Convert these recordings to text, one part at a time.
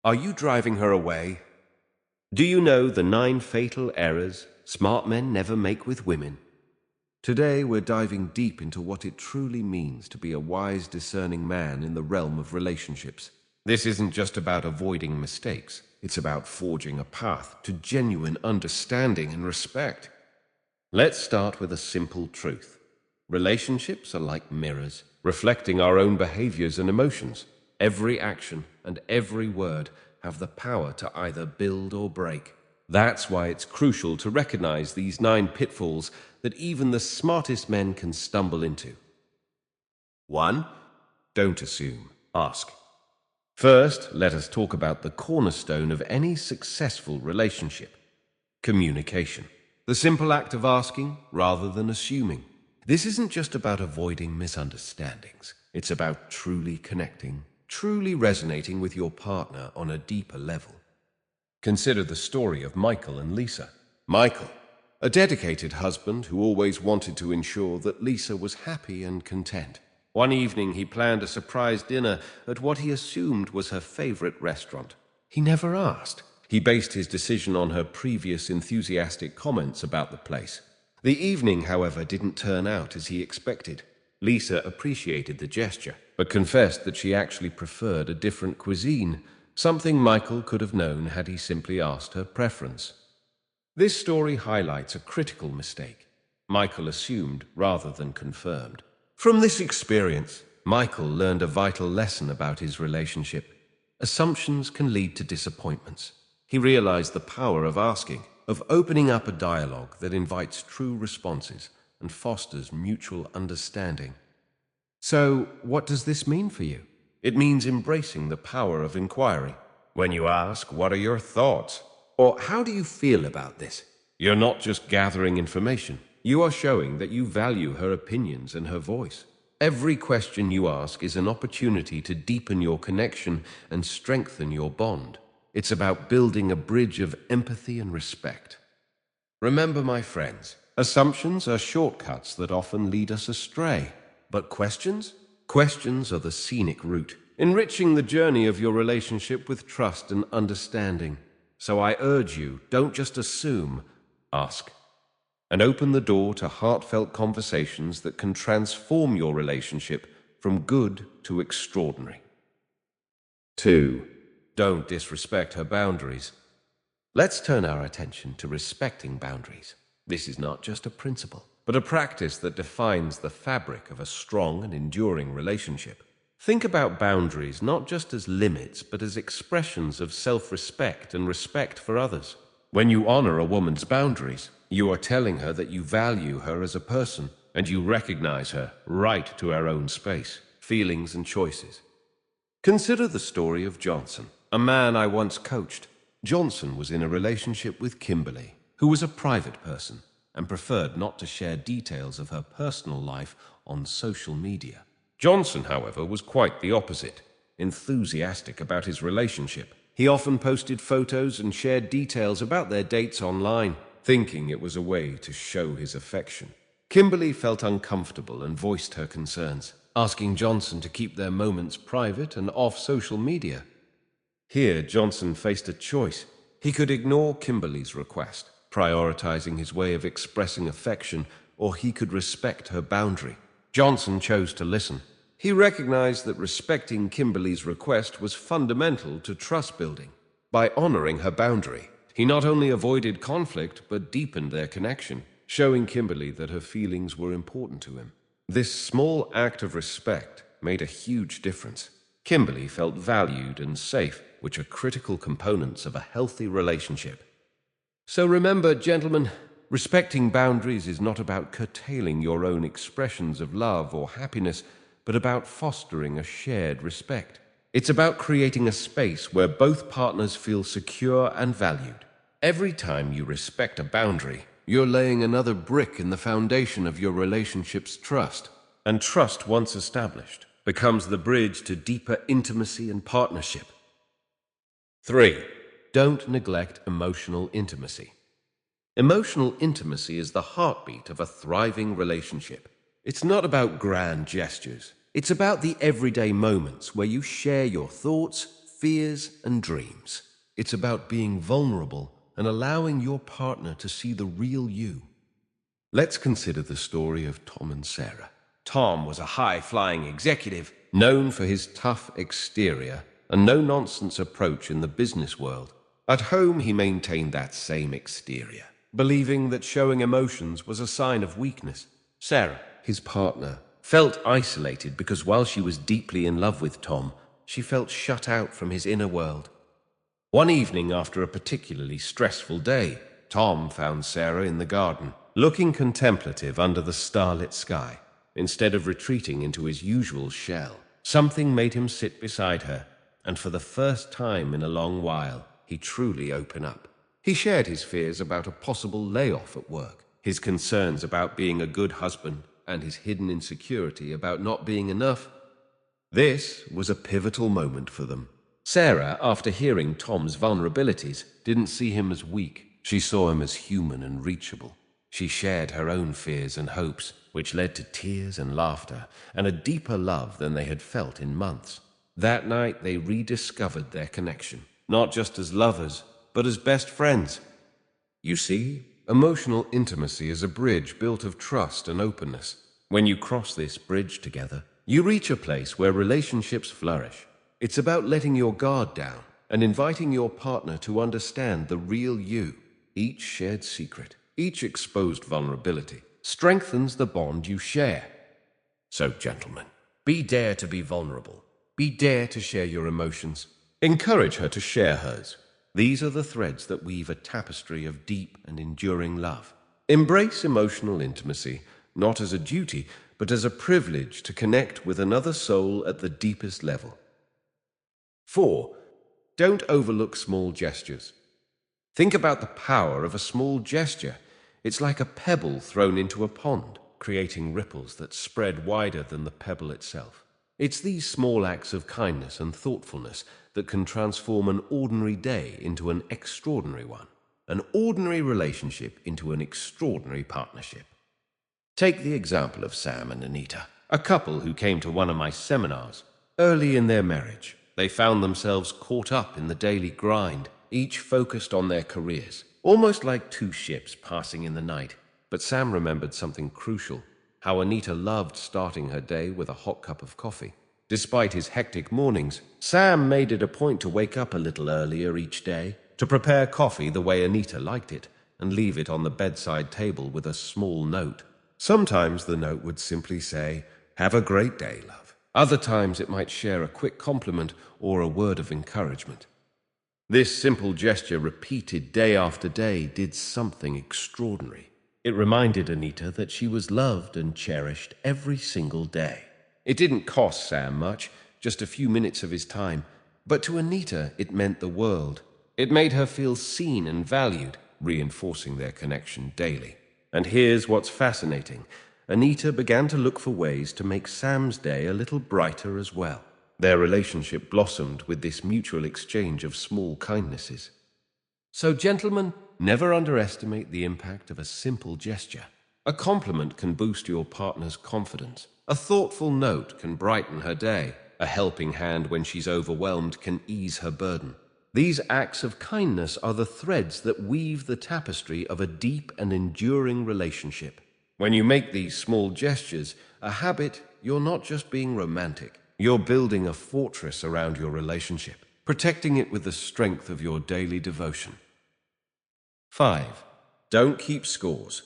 Are you driving her away? Do you know the 9 fatal errors smart men never make with women? Today we're diving deep into what it truly means to be a wise, discerning man in the realm of relationships. This isn't just about avoiding mistakes. It's about forging a path to genuine understanding and respect. Let's start with a simple truth. Relationships are like mirrors, reflecting our own behaviors and emotions. Every action and every word have the power to either build or break. That's why it's crucial to recognize these 9 pitfalls that even the smartest men can stumble into. 1. Don't assume. Ask. First, let us talk about the cornerstone of any successful relationship: communication. The simple act of asking rather than assuming. This isn't just about avoiding misunderstandings. It's about truly connecting, truly resonating with your partner on a deeper level. Consider the story of Michael and Lisa. Michael, a dedicated husband who always wanted to ensure that Lisa was happy and content. One evening he planned a surprise dinner at what he assumed was her favorite restaurant. He never asked. He based his decision on her previous enthusiastic comments about the place. The evening, however, didn't turn out as he expected. Lisa appreciated the gesture, but confessed that she actually preferred a different cuisine, something Michael could have known had he simply asked her preference. This story highlights a critical mistake. Michael assumed rather than confirmed. From this experience, Michael learned a vital lesson about his relationship. Assumptions can lead to disappointments. He realized the power of asking, of opening up a dialogue that invites true responses and fosters mutual understanding. So, what does this mean for you? It means embracing the power of inquiry. When you ask, "What are your thoughts?" or "How do you feel about this?" you're not just gathering information. You are showing that you value her opinions and her voice. Every question you ask is an opportunity to deepen your connection and strengthen your bond. It's about building a bridge of empathy and respect. Remember, my friends, assumptions are shortcuts that often lead us astray. But questions? Questions are the scenic route, enriching the journey of your relationship with trust and understanding. So I urge you, don't just assume, ask. And open the door to heartfelt conversations that can transform your relationship from good to extraordinary. 2. Don't disrespect her boundaries. Let's turn our attention to respecting boundaries. This is not just a principle, but a practice that defines the fabric of a strong and enduring relationship. Think about boundaries not just as limits, but as expressions of self-respect and respect for others. When you honor a woman's boundaries, you are telling her that you value her as a person, and you recognize her right to her own space, feelings, and choices. Consider the story of Johnson, a man I once coached. Johnson was in a relationship with Kimberly, who was a private person and preferred not to share details of her personal life on social media. Johnson, however, was quite the opposite, enthusiastic about his relationship. He often posted photos and shared details about their dates online, thinking it was a way to show his affection. Kimberly felt uncomfortable and voiced her concerns, asking Johnson to keep their moments private and off social media. Here, Johnson faced a choice. He could ignore Kimberly's request, prioritizing his way of expressing affection, or he could respect her boundary. Johnson chose to listen. He recognized that respecting Kimberly's request was fundamental to trust building. By honoring her boundary, he not only avoided conflict but deepened their connection, showing Kimberly that her feelings were important to him. This small act of respect made a huge difference. Kimberly felt valued and safe, which are critical components of a healthy relationship. So remember, gentlemen, respecting boundaries is not about curtailing your own expressions of love or happiness, but about fostering a shared respect. It's about creating a space where both partners feel secure and valued. Every time you respect a boundary, you're laying another brick in the foundation of your relationship's trust. And trust, once established, becomes the bridge to deeper intimacy and partnership. 3. Don't neglect emotional intimacy. Emotional intimacy is the heartbeat of a thriving relationship. It's not about grand gestures. It's about the everyday moments where you share your thoughts, fears, and dreams. It's about being vulnerable and allowing your partner to see the real you. Let's consider the story of Tom and Sarah. Tom was a high-flying executive, known for his tough exterior and no-nonsense approach in the business world. At home, he maintained that same exterior, believing that showing emotions was a sign of weakness. Sarah, his partner, felt isolated because while she was deeply in love with Tom, she felt shut out from his inner world. One evening after a particularly stressful day, Tom found Sarah in the garden, looking contemplative under the starlit sky. Instead of retreating into his usual shell, something made him sit beside her, and for the first time in a long while, he truly opened up. He shared his fears about a possible layoff at work, his concerns about being a good husband, and his hidden insecurity about not being enough. This was a pivotal moment for them. Sarah, after hearing Tom's vulnerabilities, didn't see him as weak. She saw him as human and reachable. She shared her own fears and hopes, which led to tears and laughter, and a deeper love than they had felt in months. That night they rediscovered their connection, not just as lovers, but as best friends. You see, emotional intimacy is a bridge built of trust and openness. When you cross this bridge together, you reach a place where relationships flourish. It's about letting your guard down and inviting your partner to understand the real you. Each shared secret, each exposed vulnerability, strengthens the bond you share. So, gentlemen, dare to be vulnerable. Dare to share your emotions. Encourage her to share hers. These are the threads that weave a tapestry of deep and enduring love. Embrace emotional intimacy, not as a duty, but as a privilege to connect with another soul at the deepest level. 4. Don't overlook small gestures. Think about the power of a small gesture. It's like a pebble thrown into a pond, creating ripples that spread wider than the pebble itself. It's these small acts of kindness and thoughtfulness that can transform an ordinary day into an extraordinary one, an ordinary relationship into an extraordinary partnership. Take the example of Sam and Anita, a couple who came to one of my seminars. Early in their marriage, they found themselves caught up in the daily grind, each focused on their careers, almost like two ships passing in the night. But Sam remembered something crucial: how Anita loved starting her day with a hot cup of coffee. Despite his hectic mornings, Sam made it a point to wake up a little earlier each day, to prepare coffee the way Anita liked it, and leave it on the bedside table with a small note. Sometimes the note would simply say, "Have a great day, love." Other times it might share a quick compliment or a word of encouragement. This simple gesture, repeated day after day, did something extraordinary. It reminded Anita that she was loved and cherished every single day. It didn't cost Sam much, just a few minutes of his time, but to Anita it meant the world. It made her feel seen and valued, reinforcing their connection daily. And here's what's fascinating. Anita began to look for ways to make Sam's day a little brighter as well. Their relationship blossomed with this mutual exchange of small kindnesses. So, gentlemen, never underestimate the impact of a simple gesture. A compliment can boost your partner's confidence. A thoughtful note can brighten her day. A helping hand when she's overwhelmed can ease her burden. These acts of kindness are the threads that weave the tapestry of a deep and enduring relationship. When you make these small gestures a habit, you're not just being romantic. You're building a fortress around your relationship, protecting it with the strength of your daily devotion. 5. Don't keep scores.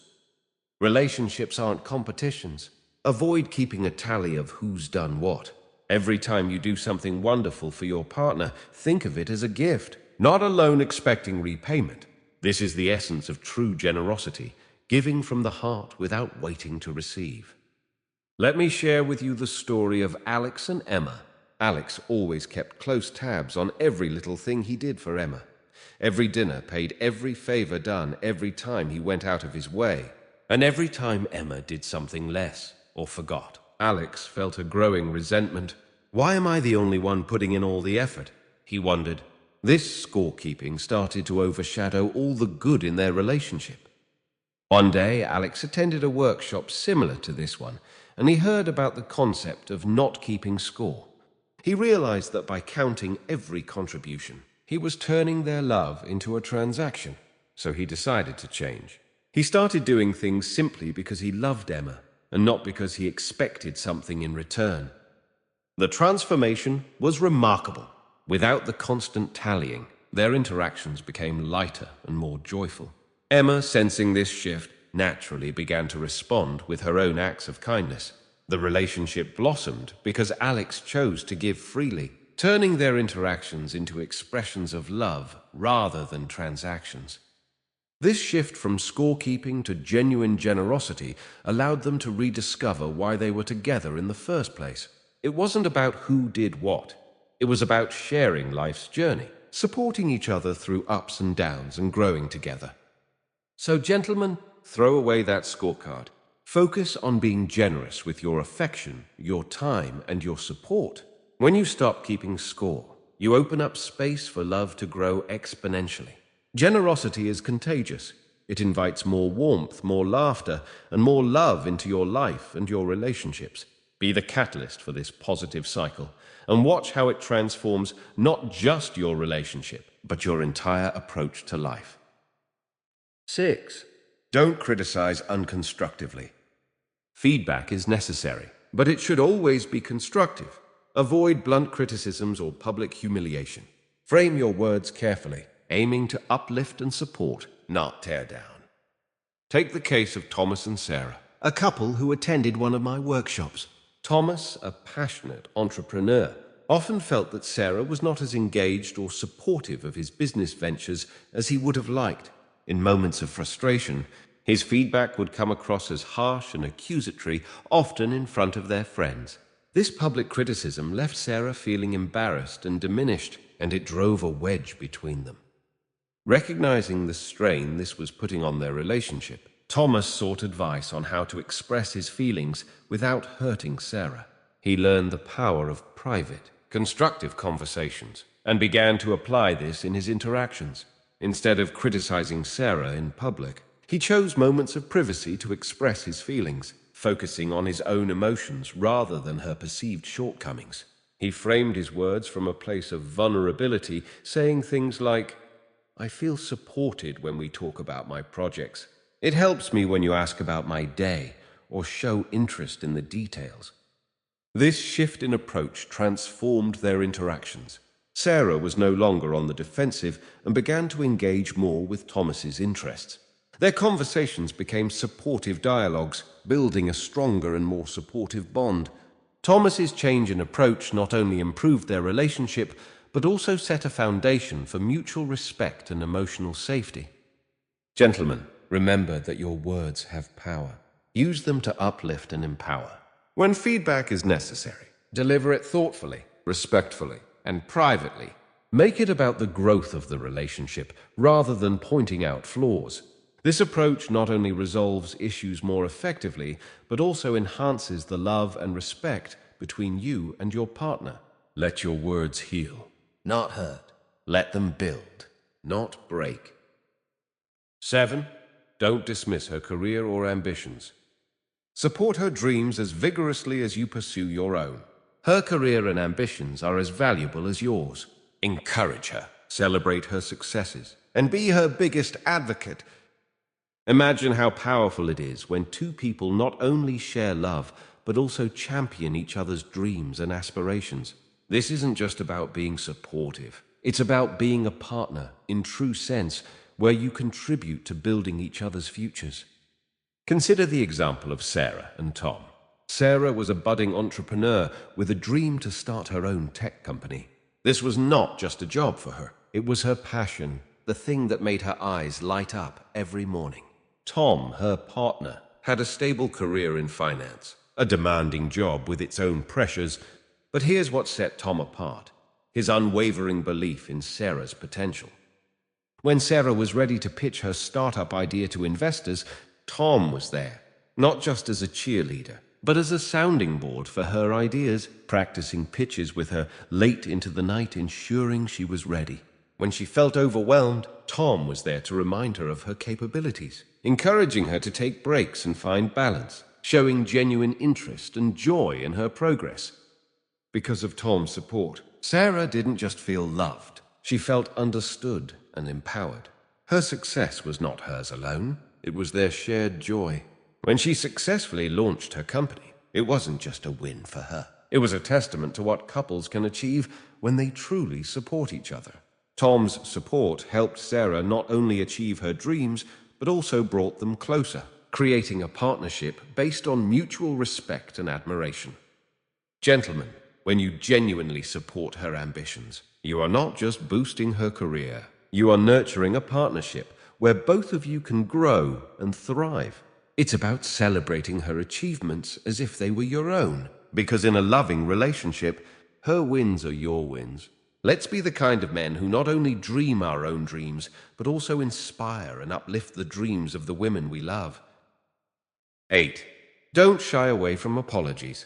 Relationships aren't competitions. Avoid keeping a tally of who's done what. Every time you do something wonderful for your partner, think of it as a gift, not a loan expecting repayment. This is the essence of true generosity, giving from the heart without waiting to receive. Let me share with you the story of Alex and Emma. Alex always kept close tabs on every little thing he did for Emma. Every dinner, paid every favor done every time he went out of his way. And every time Emma did something less or forgot, Alex felt a growing resentment. Why am I the only one putting in all the effort? He wondered. This scorekeeping started to overshadow all the good in their relationship. One day, Alex attended a workshop similar to this one, and he heard about the concept of not keeping score. He realized that by counting every contribution, he was turning their love into a transaction. So he decided to change. He started doing things simply because he loved Emma, and not because he expected something in return. The transformation was remarkable. Without the constant tallying, their interactions became lighter and more joyful. Emma, sensing this shift, naturally began to respond with her own acts of kindness. The relationship blossomed because Alex chose to give freely, turning their interactions into expressions of love rather than transactions. This shift from scorekeeping to genuine generosity allowed them to rediscover why they were together in the first place. It wasn't about who did what. It was about sharing life's journey, supporting each other through ups and downs, and growing together. So, gentlemen, throw away that scorecard. Focus on being generous with your affection, your time, and your support. When you stop keeping score, you open up space for love to grow exponentially. Generosity is contagious. It invites more warmth, more laughter, and more love into your life and your relationships. Be the catalyst for this positive cycle, and watch how it transforms not just your relationship, but your entire approach to life. 6. Don't criticize unconstructively. Feedback is necessary, but it should always be constructive. Avoid blunt criticisms or public humiliation. Frame your words carefully, aiming to uplift and support, not tear down. Take the case of Thomas and Sarah, a couple who attended one of my workshops. Thomas, a passionate entrepreneur, often felt that Sarah was not as engaged or supportive of his business ventures as he would have liked. In moments of frustration, his feedback would come across as harsh and accusatory, often in front of their friends. This public criticism left Sarah feeling embarrassed and diminished, and it drove a wedge between them. Recognizing the strain this was putting on their relationship, Thomas sought advice on how to express his feelings without hurting Sarah. He learned the power of private, constructive conversations and began to apply this in his interactions. Instead of criticizing Sarah in public, he chose moments of privacy to express his feelings, focusing on his own emotions rather than her perceived shortcomings. He framed his words from a place of vulnerability, saying things like, "I feel supported when we talk about my projects. It helps me when you ask about my day or show interest in the details." This shift in approach transformed their interactions. Sarah was no longer on the defensive and began to engage more with Thomas's interests. Their conversations became supportive dialogues, building a stronger and more supportive bond. Thomas's change in approach not only improved their relationship, but also set a foundation for mutual respect and emotional safety. Gentlemen, remember that your words have power. Use them to uplift and empower. When feedback is necessary, deliver it thoughtfully, respectfully, and privately. Make it about the growth of the relationship rather than pointing out flaws. This approach not only resolves issues more effectively, but also enhances the love and respect between you and your partner. Let your words heal, not hurt. Let them build, not break. 7. Don't dismiss her career or ambitions. Support her dreams as vigorously as you pursue your own. Her career and ambitions are as valuable as yours. Encourage her, celebrate her successes, and be her biggest advocate. Imagine how powerful it is when two people not only share love, but also champion each other's dreams and aspirations. This isn't just about being supportive. It's about being a partner, in true sense, where you contribute to building each other's futures. Consider the example of Sarah and Tom. Sarah was a budding entrepreneur with a dream to start her own tech company. This was not just a job for her. It was her passion, the thing that made her eyes light up every morning. Tom, her partner, had a stable career in finance, a demanding job with its own pressures, but here's what set Tom apart: his unwavering belief in Sarah's potential. When Sarah was ready to pitch her startup idea to investors, Tom was there, not just as a cheerleader, but as a sounding board for her ideas, practicing pitches with her late into the night, ensuring she was ready. When she felt overwhelmed, Tom was there to remind her of her capabilities, encouraging her to take breaks and find balance, showing genuine interest and joy in her progress. because of Tom's support. Sarah didn't just feel loved, she felt understood and empowered. Her success was not hers alone, it was their shared joy. When she successfully launched her company, it wasn't just a win for her. It was a testament to what couples can achieve when they truly support each other. Tom's support helped Sarah not only achieve her dreams, but also brought them closer, creating a partnership based on mutual respect and admiration. Gentlemen, when you genuinely support her ambitions, you are not just boosting her career, you are nurturing a partnership where both of you can grow and thrive. It's about celebrating her achievements as if they were your own, because in a loving relationship, her wins are your wins. Let's be the kind of men who not only dream our own dreams, but also inspire and uplift the dreams of the women we love. 8. Don't shy away from apologies.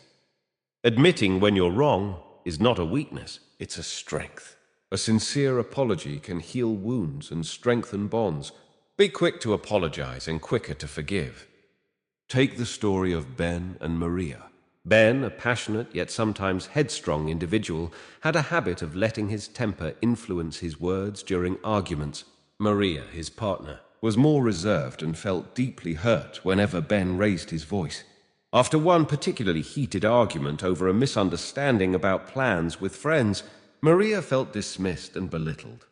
Admitting when you're wrong is not a weakness, it's a strength. A sincere apology can heal wounds and strengthen bonds. Be quick to apologize and quicker to forgive. Take the story of Ben and Maria. Ben, a passionate yet sometimes headstrong individual, had a habit of letting his temper influence his words during arguments. Maria, his partner, was more reserved and felt deeply hurt whenever Ben raised his voice. After one particularly heated argument over a misunderstanding about plans with friends, Maria felt dismissed and belittled.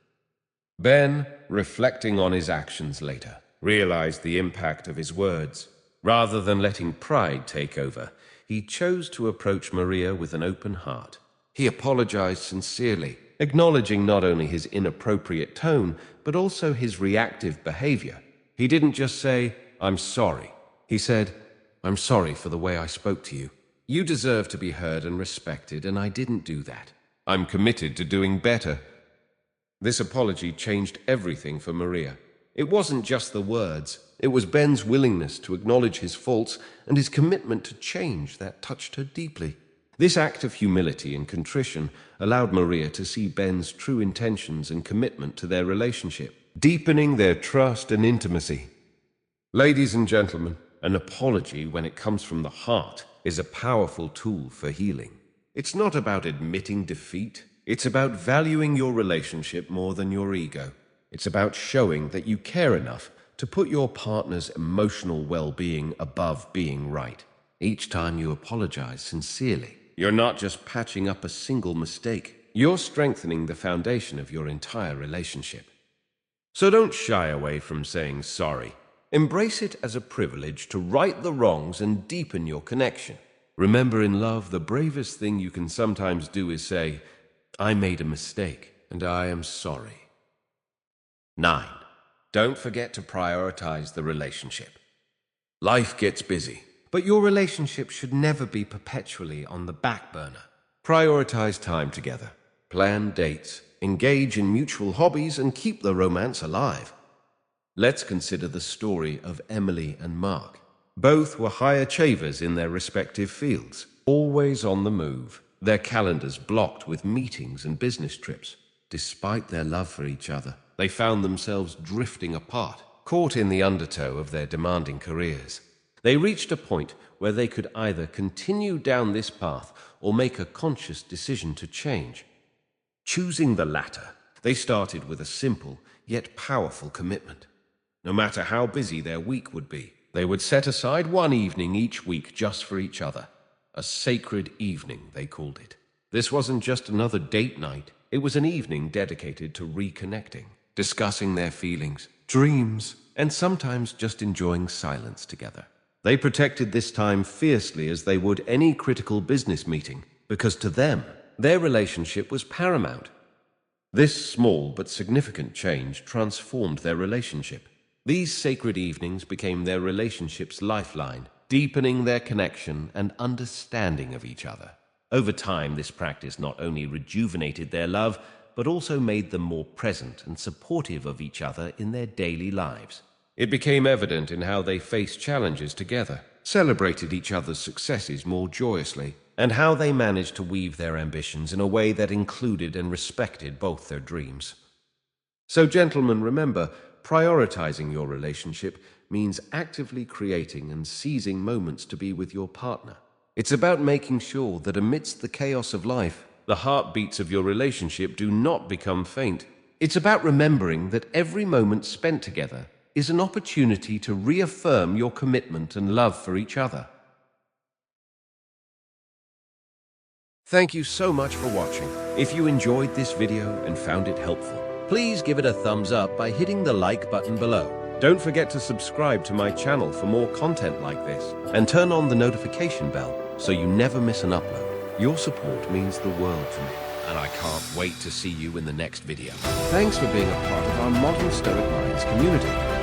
Ben, reflecting on his actions later, realized the impact of his words. Rather than letting pride take over, he chose to approach Maria with an open heart. He apologized sincerely, acknowledging not only his inappropriate tone, but also his reactive behavior. He didn't just say, "I'm sorry." He said, "I'm sorry for the way I spoke to you. You deserve to be heard and respected, and I didn't do that. I'm committed to doing better." This apology changed everything for Maria. It wasn't just the words, it was Ben's willingness to acknowledge his faults and his commitment to change that touched her deeply. This act of humility and contrition allowed Maria to see Ben's true intentions and commitment to their relationship, deepening their trust and intimacy. Ladies and gentlemen, an apology, when it comes from the heart, is a powerful tool for healing. It's not about admitting defeat. It's about valuing your relationship more than your ego. It's about showing that you care enough to put your partner's emotional well-being above being right. Each time you apologize sincerely, you're not just patching up a single mistake. You're strengthening the foundation of your entire relationship. So don't shy away from saying sorry. Embrace it as a privilege to right the wrongs and deepen your connection. Remember, in love, the bravest thing you can sometimes do is say, "I made a mistake, and I am sorry." 9. Don't forget to prioritize the relationship. Life gets busy, but your relationship should never be perpetually on the back burner. Prioritize time together, plan dates, engage in mutual hobbies, and keep the romance alive. Let's consider the story of Emily and Mark. Both were high achievers in their respective fields, always on the move, their calendars blocked with meetings and business trips. Despite their love for each other, they found themselves drifting apart, caught in the undertow of their demanding careers. They reached a point where they could either continue down this path or make a conscious decision to change. Choosing the latter, they started with a simple yet powerful commitment. No matter how busy their week would be, they would set aside one evening each week just for each other. A sacred evening, they called it. This wasn't just another date night. It was an evening dedicated to reconnecting, discussing their feelings, dreams, and sometimes just enjoying silence together. They protected this time fiercely as they would any critical business meeting, because to them, their relationship was paramount. This small but significant change transformed their relationship. These sacred evenings became their relationship's lifeline, deepening their connection and understanding of each other. Over time, this practice not only rejuvenated their love, but also made them more present and supportive of each other in their daily lives. It became evident in how they faced challenges together, celebrated each other's successes more joyously, and how they managed to weave their ambitions in a way that included and respected both their dreams. So, gentlemen, remember, prioritizing your relationship means actively creating and seizing moments to be with your partner. It's about making sure that amidst the chaos of life, the heartbeats of your relationship do not become faint. It's about remembering that every moment spent together is an opportunity to reaffirm your commitment and love for each other. Thank you so much for watching. If you enjoyed this video and found it helpful, please give it a thumbs up by hitting the like button below. Don't forget to subscribe to my channel for more content like this, and turn on the notification bell so you never miss an upload. Your support means the world to me, and I can't wait to see you in the next video. Thanks for being a part of our Modern Stoic Minds community.